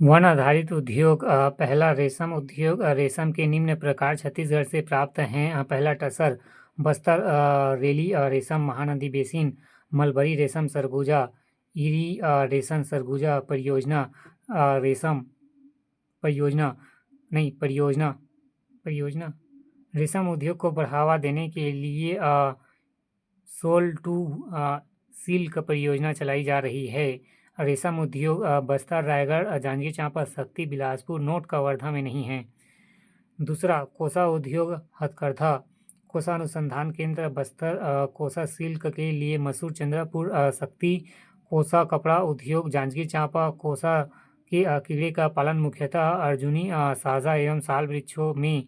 One आधारित उद्योग पहला रेशम उद्योग रेशम के निम्न प्रकार छत्तीसगढ़ से प्राप्त हैं। पहला टसर, बस्तर रेली रेशम महानदी बेसिन, मलबरी रेशम सरगुजा, रेशम सरगुजा परियोजना, रेशम परियोजना नहीं परियोजना परियोजना रेशम उद्योग को बढ़ावा देने के लिए सोल टू सिल्क परियोजना चलाई जा रही है। रेशम उद्योग बस्तर, रायगढ़, जांजगीर चांपा, शक्ति, बिलासपुर, नोट कवर्धा में नहीं है। दूसरा, कोसा उद्योग हथकरघा, कोसा अनुसंधान केंद्र बस्तर, कोसा सिल्क के लिए मसूर, चंद्रपुर, शक्ति, कोसा कपड़ा उद्योग जांजगीर चांपा, कोसा के कीड़े का पालन मुख्यतः अर्जुनी, साजा एवं साल वृक्षों में,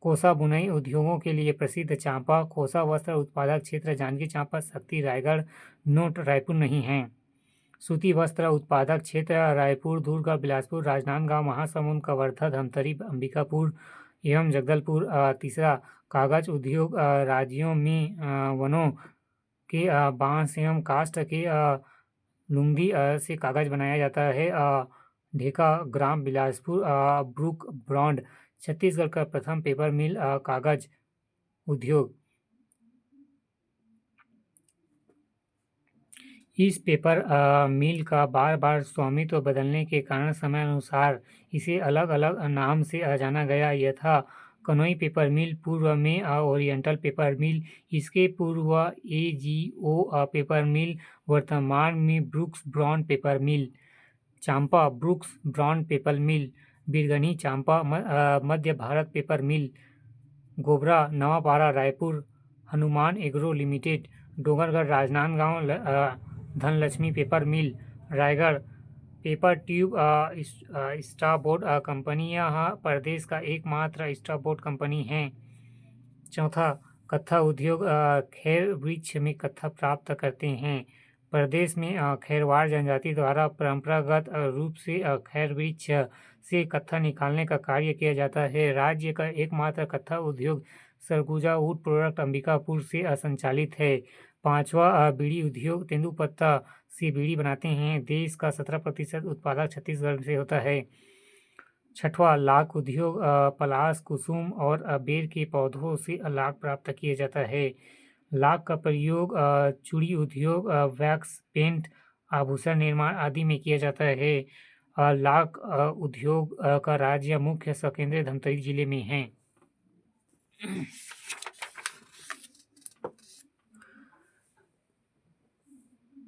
कोसा बुनाई उद्योगों के लिए प्रसिद्ध चांपा, कोसा वस्त्र उत्पादक क्षेत्र जांजगीर चांपा, शक्ति, रायगढ़, नोट रायपुर नहीं है। सूती वस्त्र उत्पादक क्षेत्र रायपुर, दुर्ग, बिलासपुर, राजनांदगांव, महासमुंद, कवर्धा, धमतरी, अंबिकापुर एवं जगदलपुर। तीसरा, कागज उद्योग राज्यों में वनों के बांस एवं काष्ठ के लुगदी से कागज बनाया जाता है। ढेका ग्राम, बिलासपुर, ब्रूक ब्रांड छत्तीसगढ़ का प्रथम पेपर मिल कागज उद्योग। इस पेपर मिल का बार बार स्वामित्व बदलने के कारण समय अनुसार इसे अलग अलग नाम से जाना गया, यथा कनोई पेपर मिल, पूर्व में ओरिएंटल पेपर मिल, इसके पूर्व एजीओ पेपर मिल, वर्तमान में Brooks brand paper mill. Champa, Brooks brand paper mill, Birgani Champa, Madhya Bharat paper mill, Gobra, Navapara, Raipur, Hanuman agro limited, Dongargarh, Rajnandgaon, Dhanlakshmi paper mill, Raigarh, paper tube starboard company, यह प्रदेश का एकमात्र स्टारबोर्ड कंपनी है। चौथा, कत्था उद्योग खैर वृक्ष में कत्था प्राप्त करते हैं। प्रदेश में खैरवाड़ जनजाति द्वारा परंपरागत रूप से खैर वृक्ष से कत्था निकालने का कार्य किया जाता है। राज्य का एकमात्र कत्था उद्योग सरगुजा वुड प्रोडक्ट अंबिकापुर से संचालित है। पांचवा, बीड़ी उद्योग तेंदुपत्ता से बीड़ी बनाते हैं। देश का 17% उत्पादक छत्तीसगढ़ से होता है। छठवां, लाख उद्योग पलाश, कुसुम और बेर के पौधों से लाख प्राप्त किया जाता है। लाख का प्रयोग चूड़ी उद्योग, वैक्स पेंट, आभूषण निर्माण आदि में किया जाता है। लाख उद्योग का राज्य मुख्य केंद्र धमतरी जिले में है।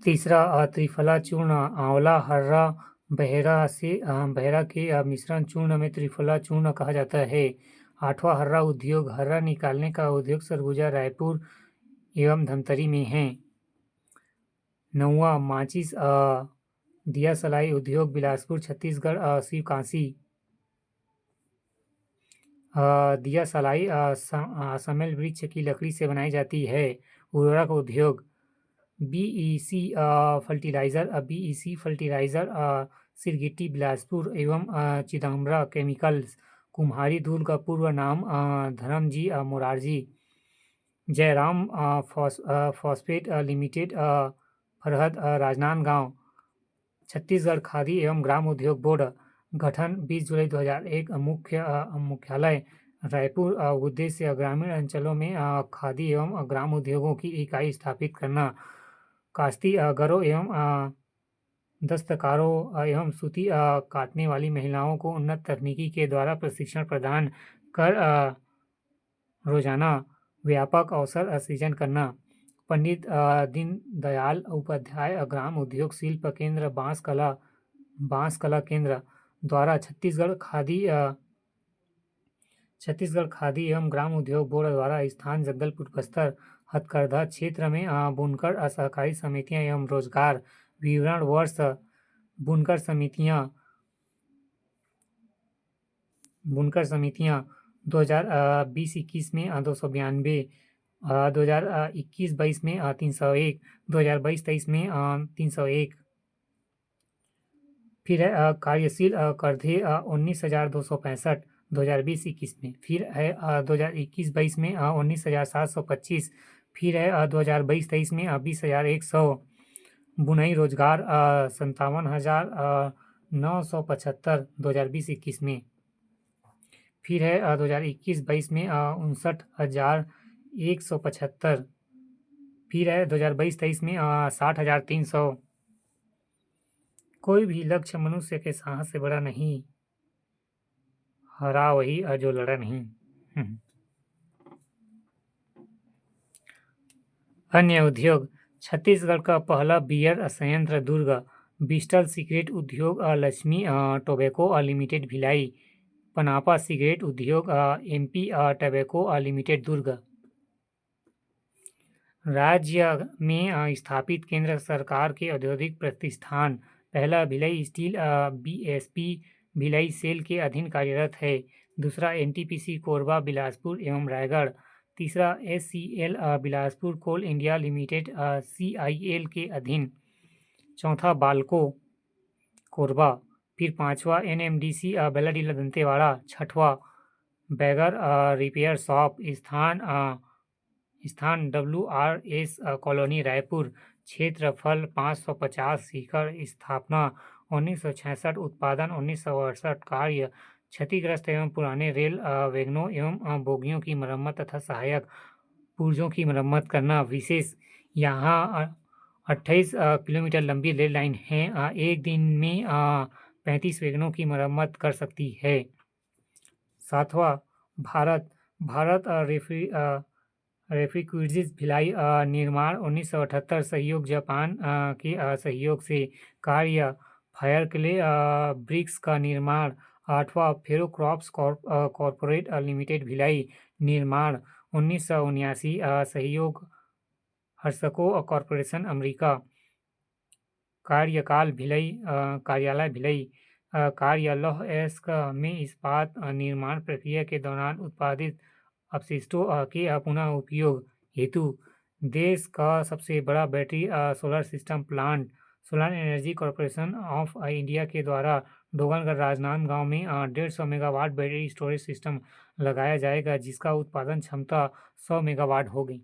तीसरा, त्रिफला चूर्ण, आंवला, हर्रा, बहेरा के मिश्रण चूर्ण में त्रिफला चूर्ण कहा जाता है। आठवां, हर्रा उद्योग, हर्रा निकालने का उद्योग सरगुजा, रायपुर एवं धमतरी में है। नौवां, माचिस दिया सलाई उद्योग बिलासपुर छत्तीसगढ़, शिवकाशी। दिया सलाई समेल वृक्ष की लकड़ी से बनाई जाती है। उर्वरक उद्योग बीईसी फर्टिलाइजर सिरगिट्टी बिलासपुर एवं चिदम्बरा केमिकल्स कुम्हारी दूध का पूर्व नाम धर्मजी मोरारजी। Jairam phosphate limited Farhad Rajnandgaon. छत्तीसगढ़ खादी एवं ग्राम उद्योग बोर्ड गठन 20 जुलाई 2001। मुख्यालय रायपुर। उद्देश्य ग्रामीण अंचलों में खादी एवं ग्राम उद्योगों की इकाई स्थापित करना। काश्तकारों एवं दस्तकारों एवं सूती काटने वाली महिलाओं को उन्नत तकनीकी के द्वारा प्रशिक्षण प्रदान कर रोजाना व्यापक अवसर सृजन करना। पंडित दीनदयाल उपाध्याय ग्राम उद्योग शिल्प केंद्र बांस कला केंद्र द्वारा छत्तीसगढ़ खादी एवं ग्राम उद्योग बोर्ड द्वारा स्थान जगदलपुर, बस्तर, हथकरघा क्षेत्र में बुनकर सहकारी समितियां एवं रोजगार विवरण वर्ष बुनकर समितियां 2020-21 में 292, 2021-22 में 301, 2022-23 में 301। फिर है कार्यशील कर्धे 19,265 2020-21 में। फिर है 2021-22 में 19,725। फिर है 2022-23 में 20,100। बुनाई रोजगार 57,000 975 2020-21 में। फिर है 2021-22 में 59,175। फिर है 2022-23 में 60,300। कोई भी लक्ष्य मनुष्य के साहस से बड़ा नहीं, हरा वही जो लड़ा नहीं। अन्य उद्योग। छत्तीसगढ़ का पहला बियर संयंत्र दुर्ग। ब्रिस्टल सिगरेट उद्योग लक्ष्मी टोबैको लिमिटेड भिलाई। पनापा सिगरेट उद्योग एमपी टोबैको लिमिटेड दुर्ग। राज्य में स्थापित केंद्र सरकार के औद्योगिक प्रतिष्ठान। पहला Bhilai steel BSP Bhilai SAIL के अधीन कार्यरत है। दूसरा एनटीपीसी कोरबा बिलासपुर एवं रायगढ़। तीसरा एससीएल बिलासपुर कोल इंडिया लिमिटेड सीआईएल के अधीन। चौथा बाल्को कोरबा। फिर पांचवा एनएमडीसी बेलाडीला दंतेवाड़ा। छठवा बैगर रिपेयर शॉप स्थान WRS कॉलोनी रायपुर। क्षेत्रफल 550 एकड़। स्थापना 1966। उत्पादन 1968। कार्य क्षतिग्रस्त एवं पुराने रेल वैगनों एवं बोगियों की मरम्मत तथा सहायक पुर्जों की मरम्मत करना। विशेष यहाँ 28 किलोमीटर लंबी रेल लाइन है। एक दिन में 35 वैगनों की मरम्मत कर सकती है। सातवां भारत रेफ्रिक्यूजिज भिलाई निर्माण 1978। सहयोग जापान के सहयोग से। कार्य फायर क्ले ब्रिक्स का निर्माण। आठवां फेरोक्रॉप्स कॉरपोरेट लिमिटेड भिलाई निर्माण 1979। सहयोग हर्सको कॉरपोरेशन अमेरिका। कार्यकाल भिलाई कार्यालय भिलाई। कार्य लौह अयस्क में इस्पात निर्माण प्रक्रिया के दौरान उत्पादित अपशिष्टों के पुनः उपयोग हेतु देश का सबसे बड़ा battery solar system plant solar energy corporation of India के द्वारा डोंगरगढ़ राजनांदगांव में 150 मेगावाट बैटरी स्टोरेज सिस्टम लगाया जाएगा, जिसका उत्पादन क्षमता 100 मेगावाट होगी।